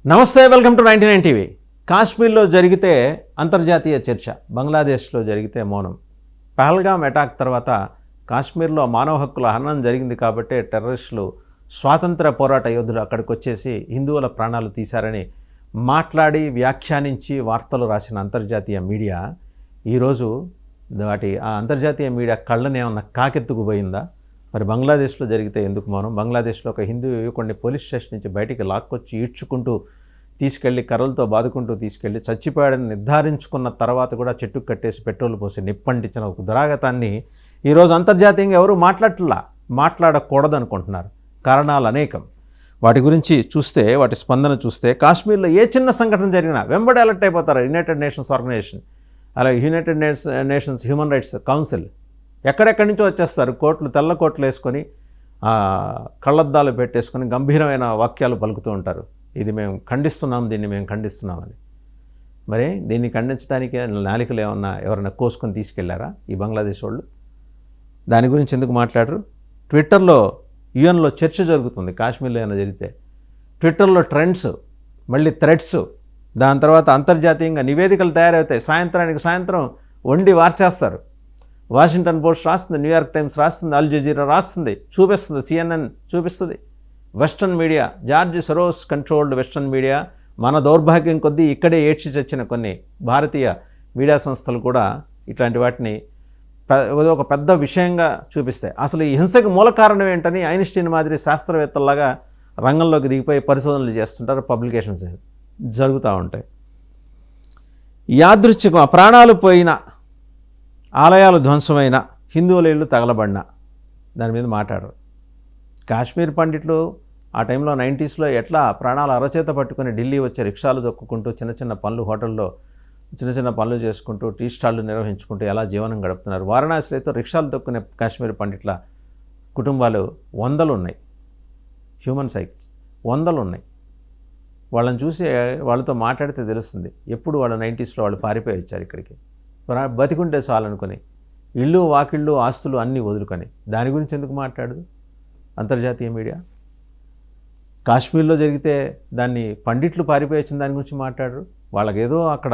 నమస్తే, welcome to 99 TV. కాశ్మీర్లో జరిగితే అంతర్జాతీయ చర్చ, బంగ్లాదేశ్లో జరిగితే మౌనం. పహల్గామ్ అటాక్ తర్వాత కాశ్మీర్లో మానవ హక్కుల హననం జరిగింది కాబట్టి టెర్రరిస్టులు, స్వాతంత్ర పోరాట యోధులు అక్కడికి వచ్చేసి హిందువుల ప్రాణాలు తీశారని మాట్లాడి వ్యాఖ్యానించి వార్తలు రాసిన అంతర్జాతీయ మీడియా ఈరోజు ఆ అంతర్జాతీయ మీడియా కళ్ళని ఏమన్నా కాకెత్తుకుపోయిందా? మరి బంగ్లాదేశ్లో జరిగితే ఎందుకు మౌనం? బంగ్లాదేశ్లో ఒక హిందూ యువకుడిని పోలీస్ స్టేషన్ నుంచి బయటికి లాక్కొచ్చి ఈడ్చుకుంటూ తీసుకెళ్ళి కర్రలతో బాదుకుంటూ తీసుకెళ్ళి చచ్చిపోయాడని నిర్ధారించుకున్న తర్వాత కూడా చెట్టుకు కట్టేసి పెట్రోల్ పోసి నిప్పంటించిన ఒక దురాగతాన్ని ఈరోజు అంతర్జాతీయంగా ఎవరు మాట్లాడకూడదు అనుకుంటున్నారు. కారణాలు అనేకం. వాటి గురించి చూస్తే, వాటి స్పందన చూస్తే కాశ్మీర్లో ఏ చిన్న సంఘటన జరిగినా వెంబడి అలర్ట్ అయిపోతారు. యునైటెడ్ నేషన్స్ ఆర్గనైజేషన్, అలాగే United nations human rights council ఎక్కడెక్కడి నుంచో వచ్చేస్తారు. తెల్ల కోట్లు వేసుకొని కళ్ళద్దాలు పెట్టేసుకొని గంభీరమైన వాక్యాలు పలుకుతూ ఉంటారు. ఇది మేము ఖండిస్తున్నాం, దీన్ని మేము ఖండిస్తున్నామని. మరి దీన్ని ఖండించడానికి నాలికలు ఎవరైనా కోసుకొని తీసుకెళ్లారా ఈ బంగ్లాదేశ్ వాళ్ళు? దాని గురించి ఎందుకు మాట్లాడరు? ట్విట్టర్లో యుఎన్లో చర్చ జరుగుతుంది. కాశ్మీర్లో ఏమైనా జరిగితే ట్విట్టర్లో ట్రెండ్స్, మళ్ళీ థ్రెడ్స్, దాని తర్వాత అంతర్జాతీయంగా నివేదికలు తయారవుతాయి. సాయంత్రం వండి వార్చేస్తారు. వాషింగ్టన్ పోస్ట్ రాస్తుంది, న్యూయార్క్ టైమ్స్ రాస్తుంది, అల్ జజీరా రాస్తుంది, చూపిస్తుంది, CNN చూపిస్తుంది. Western media, George Soros controlled western media, మన దౌర్భాగ్యం కొద్దీ ఇక్కడే ఏడ్చి చచ్చిన కొన్ని భారతీయ మీడియా సంస్థలు కూడా ఇట్లాంటి వాటిని ఒక పెద్ద విషయంగా చూపిస్తాయి. అసలు ఈ హింసకు మూల కారణం ఏంటని ఐన్స్టీన్ మాదిరి శాస్త్రవేత్తల్లాగా రంగంలోకి దిగిపోయి పరిశోధనలు చేస్తుంటారు. పబ్లికేషన్స్ జరుగుతూ ఉంటాయి. యాదృచ్ఛికం, ప్రాణాలు పోయిన, ఆలయాలు ధ్వంసమైన, హిందువుల ఇళ్ళు తగలబడిన దాని మీద మాట్లాడరు. కాశ్మీర్ పండిట్లు ఆ టైంలో 90s ఎట్లా ప్రాణాలు అరచేత పట్టుకుని ఢిల్లీ వచ్చి రిక్షాలు దొక్కుకుంటూ చిన్న పనులు, హోటల్లో చిన్న పనులు చేసుకుంటూ, టీ స్టాళ్ళు నిర్వహించుకుంటూ ఎలా జీవనం గడుపుతున్నారు. వారణాసిలో అయితే రిక్షాలు దొక్కునే కాశ్మీర్ పండిట్ల కుటుంబాలు వందలు ఉన్నాయి. హ్యూమన్ సైకిల్స్ వందలు ఉన్నాయి. వాళ్ళని చూసి వాళ్ళతో మాట్లాడితే తెలుస్తుంది. ఎప్పుడు వాళ్ళ 90s వాళ్ళు పారిపోయి వచ్చారు ఇక్కడికి, బతికుంటే చాలనుకొని, ఇళ్ళు వాకిళ్ళు ఆస్తులు అన్నీ వదులుకొని. దాని గురించి ఎందుకు మాట్లాడదు అంతర్జాతీయ మీడియా? కాశ్మీర్లో జరిగితే దాన్ని పండిట్లు పారిపోయి వచ్చిన దాని గురించి మాట్లాడరు. వాళ్ళకేదో అక్కడ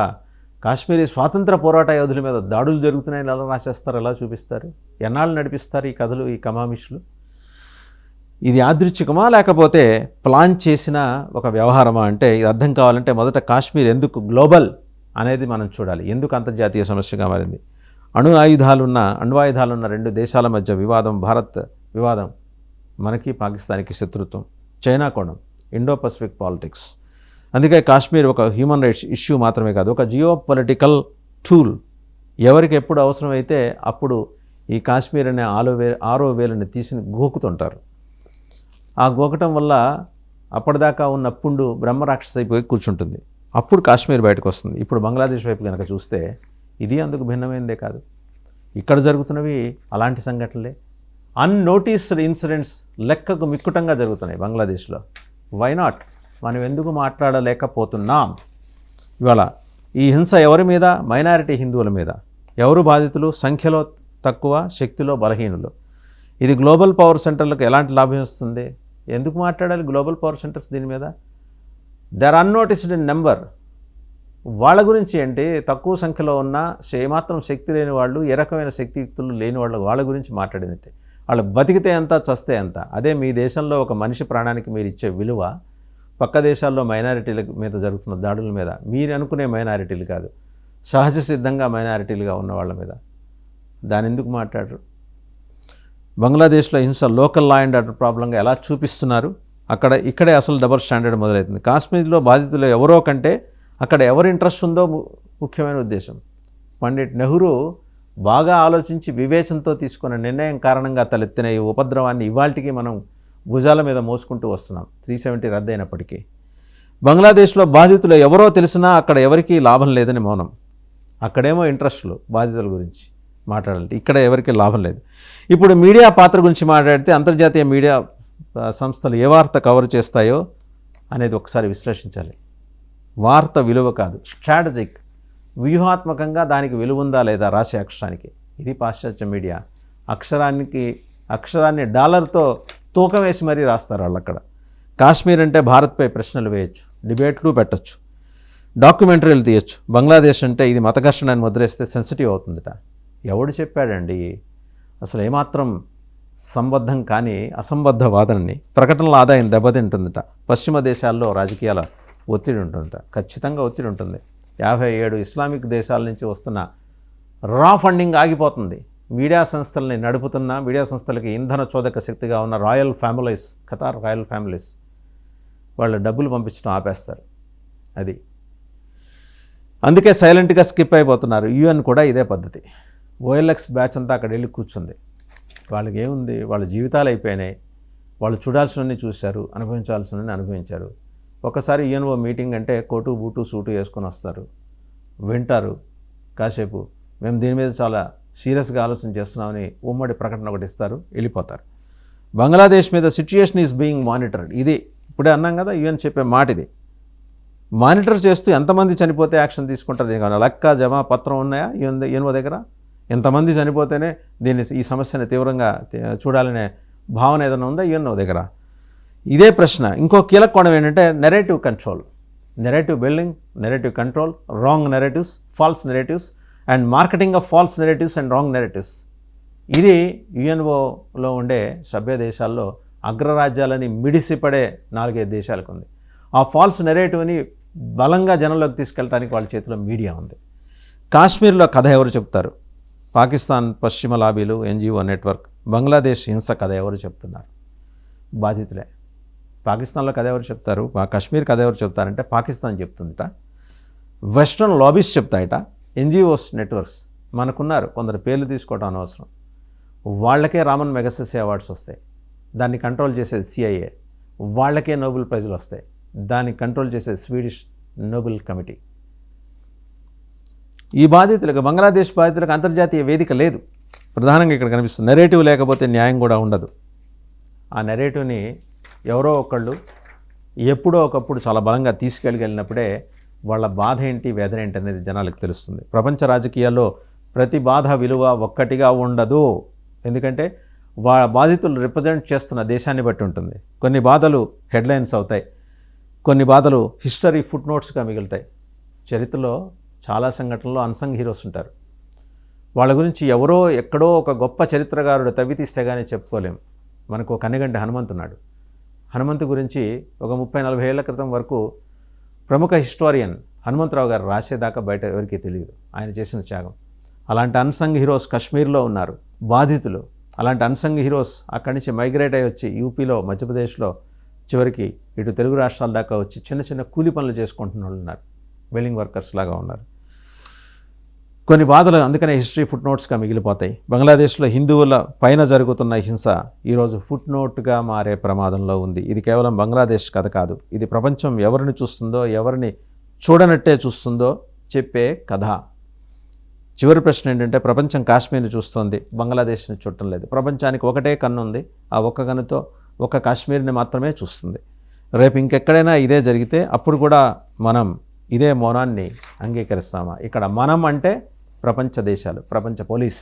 కాశ్మీరీ స్వాతంత్ర పోరాట యోధుల మీద దాడులు జరుగుతున్నాయని ఎలా రాసేస్తారు, ఎలా చూపిస్తారు? ఎన్నాళ్ళు నడిపిస్తారు ఈ కథలు, ఈ కమామిషులు? ఇది యాదృచ్ఛికమా లేకపోతే ప్లాన్ చేసిన ఒక వ్యవహారమా అంటే ఇది అర్థం కావాలంటే మొదట కాశ్మీర్ ఎందుకు గ్లోబల్ అనేది మనం చూడాలి. ఎందుకు అంతర్జాతీయ సమస్యగా మారింది? అణ్వాయుధాలున్న రెండు దేశాల మధ్య వివాదం, భారత్ వివాదం, మనకి పాకిస్తాన్కి శత్రుత్వం, చైనా కోణం, ఇండో పసిఫిక్ పాలిటిక్స్. అందుకే కాశ్మీర్ ఒక హ్యూమన్ రైట్స్ ఇష్యూ మాత్రమే కాదు, ఒక జియో పొలిటికల్ టూల్. ఎవరికి ఎప్పుడు అవసరమైతే అప్పుడు ఈ కాశ్మీర్ అనే ఆరో వేలుని తీసి గోకుతుంటారు. ఆ గోకటం వల్ల అప్పటిదాకా ఉన్న పుండు బ్రహ్మరాక్షస అయిపోయి కూర్చుంటుంది. అప్పుడు కాశ్మీర్ బయటకు వస్తుంది. ఇప్పుడు బంగ్లాదేశ్ వైపు కనుక చూస్తే ఇది అందుకు భిన్నమైనదే కాదు. ఇక్కడ జరుగుతున్నవి అలాంటి సంఘటనలే. అన్నోటీస్డ్ ఇన్సిడెంట్స్ లెక్కకు మిక్కుటంగా జరుగుతున్నాయి బంగ్లాదేశ్లో. Why not? మనం ఎందుకు మాట్లాడలేకపోతున్నాం? ఇవాళ ఈ హింస ఎవరి మీద? మైనారిటీ హిందువుల మీద. ఎవరు బాధితులు? సంఖ్యలో తక్కువ, శక్తిలో బలహీనులు. ఇది గ్లోబల్ పవర్ సెంటర్లకు ఎలాంటి లాభం వస్తుంది? ఎందుకు మాట్లాడాలి గ్లోబల్ పవర్ సెంటర్స్ దీని మీద? They are unnoticed in number. వాళ్ళ గురించి ఏంటి? తక్కువ సంఖ్యలో ఉన్న, ఏమాత్రం శక్తి లేని వాళ్ళు, ఏ రకమైన శక్తియుక్తులు లేని వాళ్ళ గురించి మాట్లాడేదంటే వాళ్ళు బతికితే ఎంత, చస్తే ఎంత. అదే మీ దేశంలో ఒక మనిషి ప్రాణానికి మీరు ఇచ్చే విలువ పక్క దేశాల్లో మైనారిటీల మీద జరుగుతున్న దాడుల మీద, మీరు అనుకునే మైనారిటీలు కాదు, సహజ సిద్ధంగా మైనారిటీలుగా ఉన్న వాళ్ళ మీద దాని ఎందుకు మాట్లాడరు? బంగ్లాదేశ్లో హింస లోకల్ లా అండ్ ఆర్డర్ ప్రాబ్లంగా ఎలా చూపిస్తున్నారు? ఇక్కడే అసలు డబుల్ స్టాండర్డ్ మొదలవుతుంది. కాశ్మీర్లో బాధితులు ఎవరో కంటే అక్కడ ఎవరి ఇంట్రెస్ట్ ఉందో ముఖ్యమైన ఉద్దేశం. పండిట్ నెహ్రూ బాగా ఆలోచించి వివేచనతో తీసుకున్న నిర్ణయం కారణంగా తలెత్తిన ఈ ఉపద్రవాన్ని ఇవాళకి మనం భుజాల మీద మోసుకుంటూ వస్తున్నాం. 370 రద్దయినప్పటికీ బంగ్లాదేశ్లో బాధితులు ఎవరో తెలిసినా అక్కడ ఎవరికీ లాభం లేదని మౌనం. అక్కడేమో ఇంట్రెస్టులు బాధితుల గురించి మాట్లాడాలంటే, ఇక్కడ ఎవరికీ లాభం లేదు. ఇప్పుడు మీడియా పాత్ర గురించి మాట్లాడితే అంతర్జాతీయ మీడియా సంస్థలు ఏ వార్త కవర్ చేస్తాయో అనేది ఒకసారి విశ్లేషించాలి. వార్త విలువ కాదు, స్ట్రాటజిక్, వ్యూహాత్మకంగా దానికి విలువ ఉందా లేదా రాసే అక్షరానికి. ఇది పాశ్చాత్య మీడియా. అక్షరాన్ని డాలర్తో తూకం వేసి మరీ రాస్తారు వాళ్ళు అక్కడ. కాశ్మీర్ అంటే భారత్పై ప్రశ్నలు వేయచ్చు, డిబేట్లు పెట్టచ్చు, డాక్యుమెంటరీలు తీయచ్చు. బంగ్లాదేశ్ అంటే ఇది మత ఘర్షణ అని ముద్రేస్తే సెన్సిటివ్ అవుతుందట. ఎవడు చెప్పాడండి? అసలు ఏమాత్రం సంబద్ధం కానీ అసంబద్ధ వాదనని ప్రకటనల ఆదాయం దెబ్బతింటుందట. పశ్చిమ దేశాల్లో రాజకీయాల ఒత్తిడి ఉంటుందట. ఖచ్చితంగా ఒత్తిడి ఉంటుంది. 57 ఇస్లామిక్ దేశాల నుంచి వస్తున్న రా ఫండింగ్ ఆగిపోతుంది. మీడియా సంస్థల్ని నడుపుతున్న, మీడియా సంస్థలకి ఇంధన చోదక శక్తిగా ఉన్న royal families, Qatar royal families వాళ్ళు డబ్బులు పంపించడం ఆపేస్తారు. అది అందుకే సైలెంట్గా స్కిప్ అయిపోతున్నారు. యూఎన్ కూడా ఇదే పద్ధతి. ఓఎల్ఎక్స్ బ్యాచ్ అంతా అక్కడ వెళ్ళి కూర్చుంది. వాళ్ళకి ఏముంది, వాళ్ళ జీవితాలు అయిపోయినాయి. వాళ్ళు చూడాల్సినవన్నీ చూశారు, అనుభవించాల్సినవన్నీ అనుభవించారు. ఒకసారి యూఎన్ఓ మీటింగ్ అంటే కోటు బూటు సూటు వేసుకొని వస్తారు, వింటారు, కాసేపు మేము దీని మీద చాలా సీరియస్గా ఆలోచన చేస్తున్నామని ఉమ్మడి ప్రకటన ఒకటి ఇస్తారు, వెళ్ళిపోతారు. బంగ్లాదేశ్ మీద సిచ్యుయేషన్ ఈజ్ బీయింగ్ మానిటర్డ్. ఇది ఇప్పుడే అన్నాం కదా, యూఎన్ చెప్పే మాట ఇది. మానిటర్ చేస్తూ ఎంతమంది చనిపోతే యాక్షన్ తీసుకుంటారు. దీనికన్నా లెక్క జమా పత్రం ఉన్నాయా యూఎన్ఓ దగ్గర? ఎంతమంది చనిపోతేనే ఈ సమస్యని తీవ్రంగా చూడాలనే భావన ఏదైనా ఉందా యూఎన్ఓ దగ్గర? ఇదే ప్రశ్న. ఇంకో కీలక కోణం ఏంటంటే narrative control, narrative building, narrative control, wrong narratives, false narratives and marketing of false narratives and wrong narratives. ఇది యుఎన్ఓలో ఉండే సభ్య దేశాల్లో అగ్రరాజ్యాలని మిడిసిపడే 4-5 దేశాలకు ఉంది. ఆ ఫాల్స్ నెరేటివ్ని బలంగా జనంలోకి తీసుకెళ్ళడానికి వాళ్ళ చేతిలో మీడియా ఉంది. కాశ్మీర్లో కథ ఎవరు చెప్తారు? పాకిస్తాన్ పశ్చిమ లాబీలు, ఎన్జిఓ నెట్వర్క్. బంగ్లాదేశ్ హింస కథ ఎవరు చెప్తున్నారు? బాధితులే. పాకిస్తాన్లో కథ ఎవరు చెప్తారు? కాశ్మీర్ కథ ఎవరు చెప్తారంటే పాకిస్తాన్ చెప్తుందిట, వెస్ట్రన్ లాబీస్ చెప్తాయట, ఎన్జిఓస్ నెట్వర్క్స్. మనకున్నారు కొందరు, పేర్లు తీసుకోవడం అనవసరం. వాళ్ళకే రామన్ మెగసెసే అవార్డ్స్ వస్తాయి, దాన్ని కంట్రోల్ చేసేది సిఐఏ. వాళ్ళకే నోబెల్ ప్రైజులు వస్తాయి, దాన్ని కంట్రోల్ చేసేది స్వీడిష్ నోబెల్ కమిటీ. ఈ బాధితులకు, బంగ్లాదేశ్ బాధితులకు అంతర్జాతీయ వేదిక లేదు. ప్రధానంగా ఇక్కడ కనిపిస్తుంది. నెరేటివ్ లేకపోతే న్యాయం కూడా ఉండదు. ఆ నెరేటివ్ని ఎవరో ఒకళ్ళు ఎప్పుడో ఒకప్పుడు చాలా బలంగా తీసుకెళ్ళినప్పుడే వాళ్ళ బాధ ఏంటి, వేదన ఏంటి అనేది జనాలకు తెలుస్తుంది. ప్రపంచ రాజకీయాల్లో ప్రతి బాధ విలువ ఒక్కటిగా ఉండదు. ఎందుకంటే బాధితులు రిప్రజెంట్ చేస్తున్న దేశాన్ని బట్టి ఉంటుంది. కొన్ని బాధలు హెడ్లైన్స్ అవుతాయి, కొన్ని బాధలు హిస్టరీ ఫుట్ నోట్స్గా మిగులుతాయి. చరిత్రలో చాలా సంఘటనలో అన్సంగ్ హీరోస్ ఉంటారు. వాళ్ళ గురించి ఎవరో ఎక్కడో ఒక గొప్ప చరిత్రకారుడు తవ్వి తీస్తే కానీ చెప్పుకోలేం. మనకు కన్నెగంటి హనుమంతున్నాడు. హనుమంతు గురించి ఒక 30-40 ఏళ్ల క్రితం వరకు ప్రముఖ హిస్టోరియన్ హనుమంతరావు గారు రాసేదాకా బయట ఎవరికీ తెలియదు ఆయన చేసిన త్యాగం. అలాంటి అన్సంగ్ హీరోస్ కశ్మీర్లో ఉన్నారు, బాధితులు. అలాంటి అన్సంగ్ హీరోస్ అక్కడి నుంచి మైగ్రేట్ అయ్యి వచ్చి యూపీలో, మధ్యప్రదేశ్లో, చివరికి ఇటు తెలుగు రాష్ట్రాల దాకా వచ్చి చిన్న చిన్న కూలి పనులు చేసుకుంటున్న వాళ్ళు ఉన్నారు, వెల్డింగ్ వర్కర్స్ లాగా ఉన్నారు. కొన్ని బాధలు అందుకనే హిస్టరీ ఫుట్ నోట్స్గా మిగిలిపోతాయి. బంగ్లాదేశ్లో హిందువుల పైన జరుగుతున్న హింస ఈరోజు ఫుట్ నోట్గా మారే ప్రమాదంలో ఉంది. ఇది కేవలం బంగ్లాదేశ్ కథ కాదు, ఇది ప్రపంచం ఎవరిని చూస్తుందో, ఎవరిని చూడనట్టే చూస్తుందో చెప్పే కథ. చివరి ప్రశ్న ఏంటంటే, ప్రపంచం కాశ్మీర్ని చూస్తోంది, బంగ్లాదేశ్ని చూడటం లేదు. ప్రపంచానికి ఒకటే కన్ను ఉంది, ఆ ఒక్క కన్నుతో ఒక కాశ్మీర్ని మాత్రమే చూస్తుంది. రేపు ఇంకెక్కడైనా ఇదే జరిగితే అప్పుడు కూడా మనం ఇదే మౌనాన్ని అంగీకరిస్తామా? ఇక్కడ మనం అంటే ప్రపంచ దేశాలు, ప్రపంచ పోలీస్.